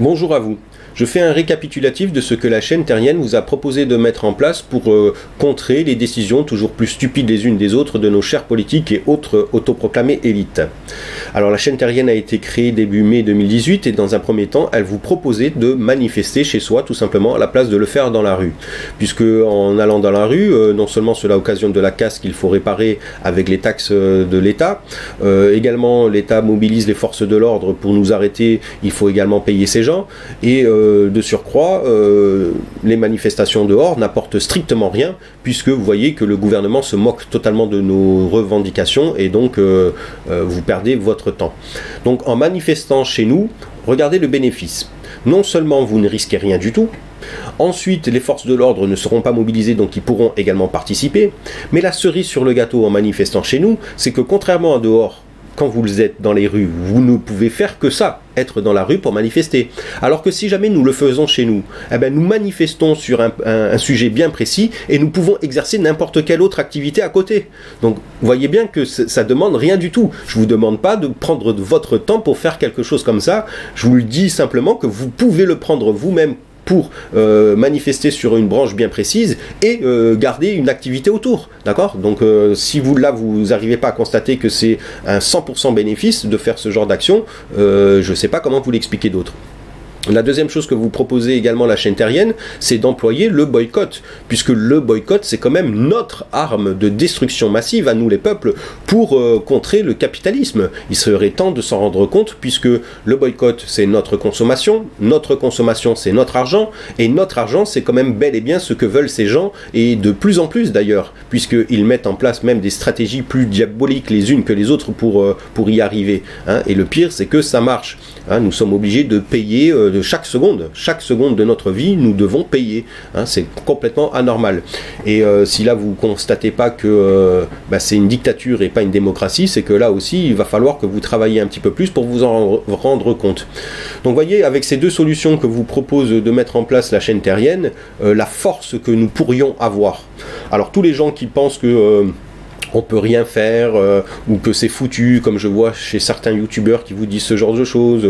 Bonjour à vous. Je fais un récapitulatif de ce que la chaîne terrienne vous a proposé de mettre en place pour contrer les décisions toujours plus stupides les unes des autres de nos chers politiques et autres autoproclamés élites. Alors la chaîne terrienne a été créée début mai 2018 et dans un premier temps, elle vous proposait de manifester chez soi tout simplement à la place de le faire dans la rue. Puisque en allant dans la rue, non seulement cela occasionne de la casse qu'il faut réparer avec les taxes de l'État, également l'État mobilise les forces de l'ordre pour nous arrêter, il faut également payer ces gens et de surcroît, les manifestations dehors n'apportent strictement rien puisque vous voyez que le gouvernement se moque totalement de nos revendications et donc vous perdez votre temps. Donc en manifestant chez nous, regardez le bénéfice. Non seulement vous ne risquez rien du tout, ensuite les forces de l'ordre ne seront pas mobilisées donc ils pourront également participer, mais la cerise sur le gâteau en manifestant chez nous, c'est que contrairement à dehors, quand vous êtes dans les rues, vous ne pouvez faire que ça, être dans la rue pour manifester. Alors que si jamais nous le faisons chez nous, eh ben nous manifestons sur un sujet bien précis et nous pouvons exercer n'importe quelle autre activité à côté. Donc vous voyez bien que ça demande rien du tout. Je ne vous demande pas de prendre votre temps pour faire quelque chose comme ça. Je vous le dis simplement que vous pouvez le prendre vous-même pour manifester sur une branche bien précise et garder une activité autour, d'accord? Donc si vous n'arrivez pas à constater que c'est un 100% bénéfice de faire ce genre d'action, je ne sais pas comment vous l'expliquer d'autre. La deuxième chose que vous proposez également la chaîne terrienne, c'est d'employer le boycott, puisque le boycott c'est quand même notre arme de destruction massive à nous les peuples pour contrer le capitalisme. Il serait temps de s'en rendre compte puisque le boycott c'est notre consommation c'est notre argent, et notre argent c'est quand même bel et bien ce que veulent ces gens, et de plus en plus d'ailleurs, puisqu'ils mettent en place même des stratégies plus diaboliques les unes que les autres pour y arriver. Hein. Et le pire c'est que ça marche. Hein. Nous sommes obligés de payer de chaque seconde de notre vie, nous devons payer. Hein, c'est complètement anormal. Et si là vous constatez pas que c'est une dictature et pas une démocratie, c'est que là aussi il va falloir que vous travaillez un petit peu plus pour vous en rendre compte. Donc voyez, avec ces deux solutions que vous propose de mettre en place la chaîne terrienne, la force que nous pourrions avoir. Alors tous les gens qui pensent que on peut rien faire ou que c'est foutu, comme je vois chez certains youtubeurs qui vous disent ce genre de choses,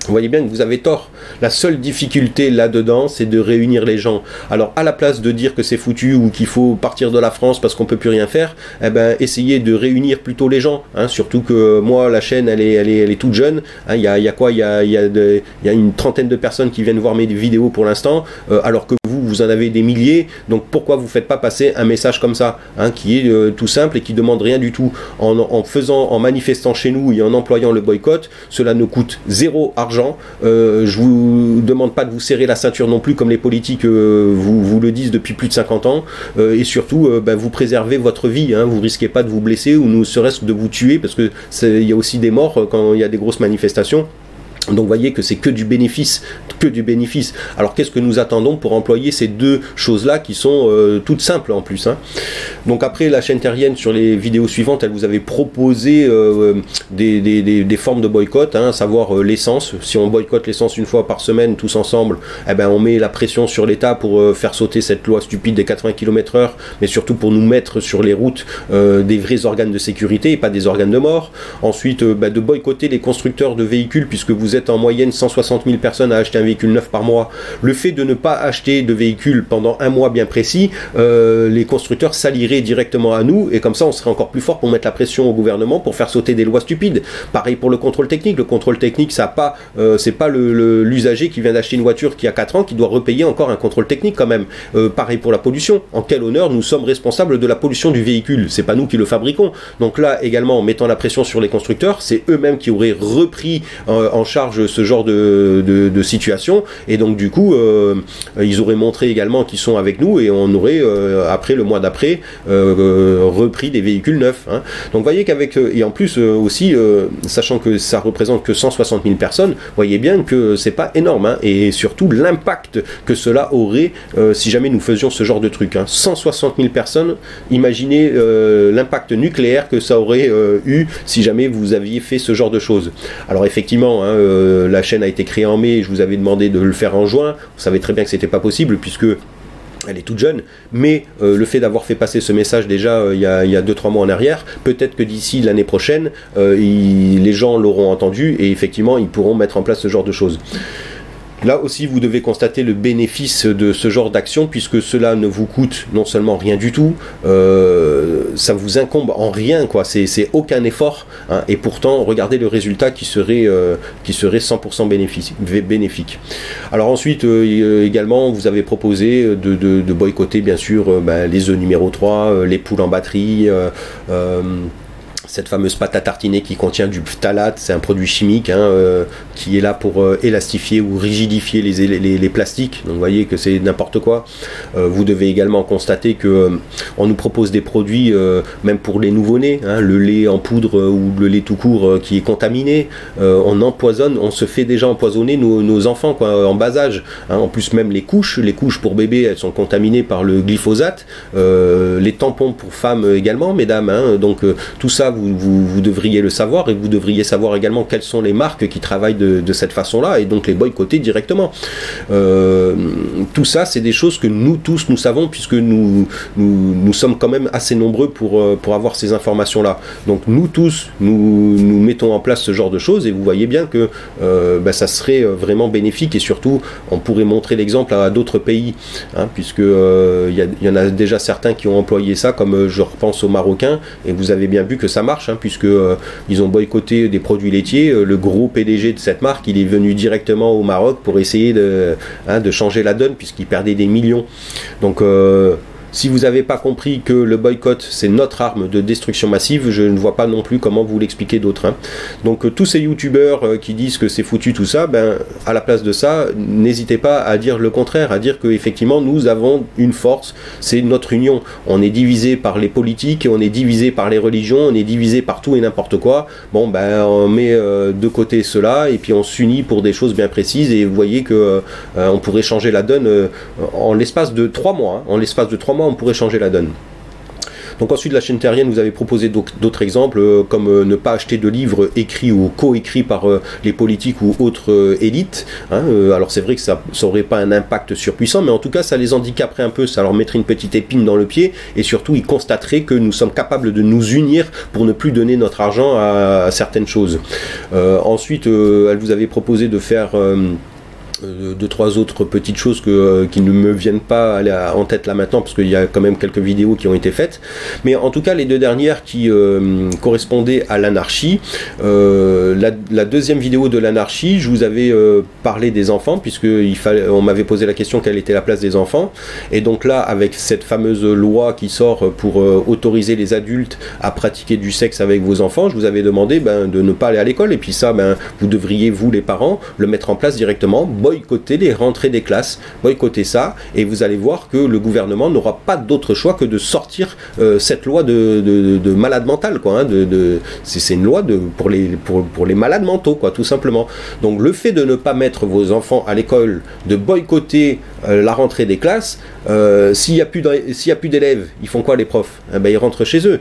vous voyez bien que vous avez tort. La seule difficulté là-dedans, c'est de réunir les gens. Alors, à la place de dire que c'est foutu ou qu'il faut partir de la France parce qu'on ne peut plus rien faire, eh ben, essayez de réunir plutôt les gens. Hein, surtout que moi, la chaîne, elle est toute jeune. Hein, il y a quoi? Il y a une trentaine de personnes qui viennent voir mes vidéos pour l'instant, alors que vous en avez des milliers. Donc, pourquoi vous ne faites pas passer un message comme ça, hein, qui est tout simple et qui ne demande rien du tout? En manifestant chez nous et en employant le boycott, cela ne coûte zéro argent. Je vous demande pas de vous serrer la ceinture non plus comme les politiques vous le disent depuis plus de 50 ans, et surtout vous préservez votre vie, hein, vous risquez pas de vous blesser ou ne serait-ce de vous tuer parce que il y a aussi des morts quand il y a des grosses manifestations. Donc vous voyez que c'est que du bénéfice, Alors qu'est-ce que nous attendons pour employer ces deux choses-là qui sont toutes simples en plus, hein. Donc après la chaîne terrienne, sur les vidéos suivantes, elle vous avait proposé des formes de boycott, hein, à savoir l'essence. Si on boycotte l'essence une fois par semaine tous ensemble, eh ben on met la pression sur l'État pour faire sauter cette loi stupide des 80 km/h, mais surtout pour nous mettre sur les routes des vrais organes de sécurité et pas des organes de mort. Ensuite de boycotter les constructeurs de véhicules puisque vous êtes en moyenne 160 000 personnes à acheter un véhicule neuf par mois. Le fait de ne pas acheter de véhicule pendant un mois bien précis, les constructeurs s'allieraient directement à nous et comme ça on serait encore plus fort pour mettre la pression au gouvernement pour faire sauter des lois stupides. Pareil pour le contrôle technique. Le contrôle technique, c'est pas l'usager qui vient d'acheter une voiture qui a 4 ans qui doit repayer encore un contrôle technique quand même. Pareil pour la pollution. En quel honneur nous sommes responsables de la pollution du véhicule? C'est pas nous qui le fabriquons. Donc là également, en mettant la pression sur les constructeurs, c'est eux-mêmes qui auraient repris en charge ce genre de situation, et donc du coup ils auraient montré également qu'ils sont avec nous et on aurait après le mois d'après repris des véhicules neufs, hein. Donc vous voyez qu'avec et en plus aussi sachant que ça représente que 160 000 personnes, vous voyez bien que c'est pas énorme, hein, et surtout l'impact que cela aurait si jamais nous faisions ce genre de truc, hein. 160 000 personnes, imaginez l'impact nucléaire que ça aurait eu si jamais vous aviez fait ce genre de choses. Alors effectivement, hein, la chaîne a été créée en mai, je vous avais demandé de le faire en juin, vous savez très bien que c'était pas possible puisque elle est toute jeune, mais le fait d'avoir fait passer ce message déjà il y a 2-3 mois en arrière, peut-être que d'ici l'année prochaine, les gens l'auront entendu et effectivement ils pourront mettre en place ce genre de choses. Là aussi, vous devez constater le bénéfice de ce genre d'action, puisque cela ne vous coûte non seulement rien du tout, ça vous incombe en rien, quoi. C'est aucun effort, hein, et pourtant, regardez le résultat qui serait 100% bénéfique. Alors ensuite, également, vous avez proposé de boycotter, bien sûr, les œufs numéro 3, les poules en batterie, cette fameuse pâte à tartiner qui contient du phtalate, c'est un produit chimique, hein, qui est là pour élastifier ou rigidifier les plastiques. Donc vous voyez que c'est n'importe quoi. Vous devez également constater que on nous propose des produits, même pour les nouveau-nés, hein, le lait en poudre ou le lait tout court qui est contaminé. On empoisonne, on se fait déjà empoisonner nos enfants, quoi, en bas âge. Hein. En plus, même les couches pour bébés, elles sont contaminées par le glyphosate. Les tampons pour femmes également, mesdames. Hein. Donc tout ça, vous devriez le savoir, et vous devriez savoir également quelles sont les marques qui travaillent de cette façon-là, et donc les boycotter directement. Tout ça, c'est des choses que nous tous, nous savons, puisque nous sommes quand même assez nombreux pour avoir ces informations-là. Donc nous tous, nous mettons en place ce genre de choses, et vous voyez bien que ça serait vraiment bénéfique, et surtout, on pourrait montrer l'exemple à d'autres pays, hein, puisque y en a déjà certains qui ont employé ça, comme je repense aux Marocains, et vous avez bien vu que ça marche, hein, puisque ils ont boycotté des produits laitiers. Le gros PDG de cette marque, il est venu directement au Maroc pour essayer de changer la donne, puisqu'il perdait des millions. Donc si vous n'avez pas compris que le boycott, c'est notre arme de destruction massive, je ne vois pas non plus comment vous l'expliquer d'autres. Hein. Donc tous ces youtubeurs qui disent que c'est foutu tout ça, à la place de ça, n'hésitez pas à dire le contraire, à dire qu'effectivement nous avons une force, c'est notre union. On est divisé par les politiques, on est divisé par les religions, on est divisé par tout et n'importe quoi. Bon, on met de côté cela, et puis on s'unit pour des choses bien précises, et vous voyez que on pourrait changer la donne en l'espace de 3 mois. Hein. En l'espace de 3 mois, on pourrait changer la donne. Donc ensuite, la chaîne terrienne, vous avez proposé d'autres exemples, comme ne pas acheter de livres écrits ou co-écrits par les politiques ou autres élites. Hein. Alors c'est vrai que ça n'aurait pas un impact surpuissant, mais en tout cas, ça les handicaperait un peu, ça leur mettrait une petite épine dans le pied, et surtout, ils constateraient que nous sommes capables de nous unir pour ne plus donner notre argent à certaines choses. Ensuite, elle vous avait proposé de faire... 2-3 autres petites choses qui ne me viennent pas en tête là maintenant, parce qu'il y a quand même quelques vidéos qui ont été faites, mais en tout cas les 2 dernières qui correspondaient à l'anarchie. La deuxième vidéo de l'anarchie, je vous avais parlé des enfants, puisque on m'avait posé la question quelle était la place des enfants, et donc là, avec cette fameuse loi qui sort pour autoriser les adultes à pratiquer du sexe avec vos enfants, je vous avais demandé de ne pas aller à l'école, et puis ça, vous devriez, vous les parents, le mettre en place directement, boycotter les rentrées des classes, boycotter ça, et vous allez voir que le gouvernement n'aura pas d'autre choix que de sortir cette loi de malade mental, quoi. Hein, c'est une loi pour les malades mentaux, quoi, tout simplement. Donc le fait de ne pas mettre vos enfants à l'école, de boycotter la rentrée des classes, s'il n'y a plus d'élèves, ils font quoi les profs? Ils rentrent chez eux.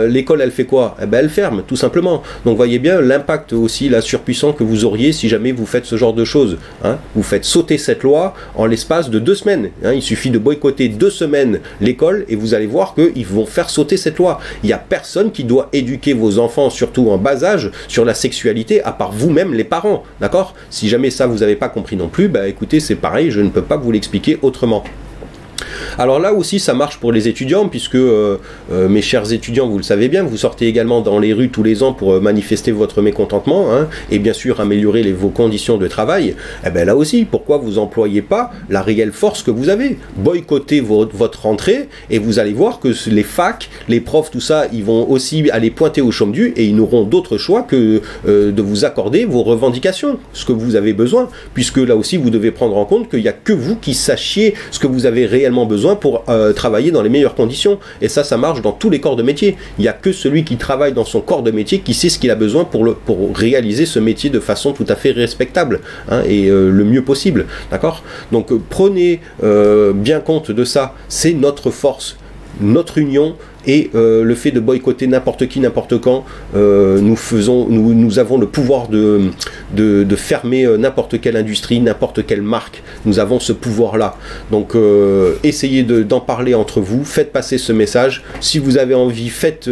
L'école, elle fait quoi? Elle ferme, tout simplement. Donc voyez bien l'impact aussi là surpuissant que vous auriez si jamais vous faites ce genre de choses. Hein. Vous faites sauter cette loi en l'espace de 2 semaines. Hein. Il suffit de boycotter 2 semaines l'école, et vous allez voir qu'ils vont faire sauter cette loi. Il n'y a personne qui doit éduquer vos enfants, surtout en bas âge, sur la sexualité, à part vous-même les parents. D'accord? Si jamais ça vous n'avez pas compris non plus, écoutez, c'est pareil, je ne peux pas vous l'expliquer autrement. Alors là aussi ça marche pour les étudiants, puisque mes chers étudiants, vous le savez bien, vous sortez également dans les rues tous les ans pour manifester votre mécontentement, hein, et bien sûr améliorer vos conditions de travail. Là aussi, pourquoi vous n'employez pas la réelle force que vous avez? Boycottez votre rentrée, et vous allez voir que les facs, les profs, tout ça, ils vont aussi aller pointer au chaume du, et ils n'auront d'autre choix que de vous accorder vos revendications, ce que vous avez besoin, puisque là aussi vous devez prendre en compte qu'il n'y a que vous qui sachiez ce que vous avez réellement besoin pour travailler dans les meilleures conditions, et ça marche dans tous les corps de métier. Il n'y a que celui qui travaille dans son corps de métier qui sait ce qu'il a besoin pour réaliser ce métier de façon tout à fait respectable, hein, et le mieux possible, d'accord? Donc prenez bien compte de ça, c'est notre force, notre union, et le fait de boycotter n'importe qui, n'importe quand, nous avons le pouvoir de fermer n'importe quelle industrie, n'importe quelle marque. Nous avons ce pouvoir-là. Donc essayez d'en parler entre vous, faites passer ce message. Si vous avez envie, faites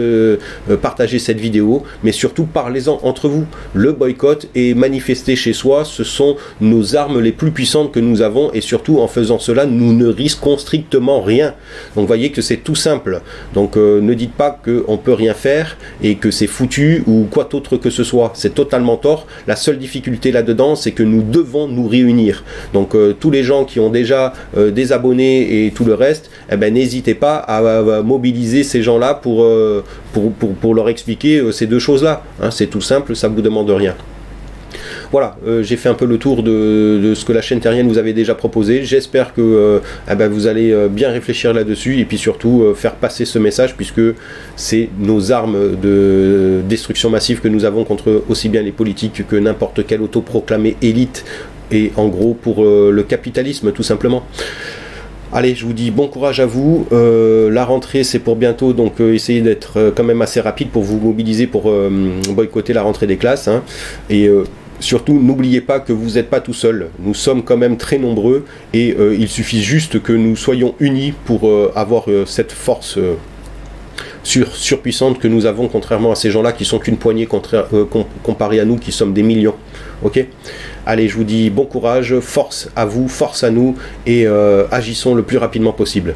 partager cette vidéo, mais surtout parlez-en entre vous. Le boycott et manifester chez soi, ce sont nos armes les plus puissantes que nous avons, et surtout en faisant cela, nous ne risquons strictement rien. Donc vous voyez que c'est tout simple. Donc ne dites pas qu'on peut rien faire et que c'est foutu ou quoi d'autre que ce soit. C'est totalement tort. La seule difficulté là-dedans, c'est que nous devons nous réunir. Donc tous les gens qui ont déjà des abonnés et tout le reste, eh ben, n'hésitez pas à mobiliser ces gens-là pour leur expliquer ces deux choses-là. Hein, c'est tout simple, ça ne vous demande rien. Voilà, j'ai fait un peu le tour de ce que la chaîne terrienne vous avait déjà proposé. J'espère que vous allez bien réfléchir là-dessus et puis surtout faire passer ce message, puisque c'est nos armes de destruction massive que nous avons contre aussi bien les politiques que n'importe quelle autoproclamée élite, et en gros pour le capitalisme tout simplement. Allez, je vous dis bon courage à vous. La rentrée c'est pour bientôt, donc essayez d'être quand même assez rapide pour vous mobiliser pour boycotter la rentrée des classes, hein. Et surtout, n'oubliez pas que vous n'êtes pas tout seul. Nous sommes quand même très nombreux et il suffit juste que nous soyons unis pour avoir cette force surpuissante que nous avons, contrairement à ces gens-là qui sont qu'une poignée comparé à nous qui sommes des millions. Ok ? Allez, je vous dis bon courage, force à vous, force à nous, et agissons le plus rapidement possible.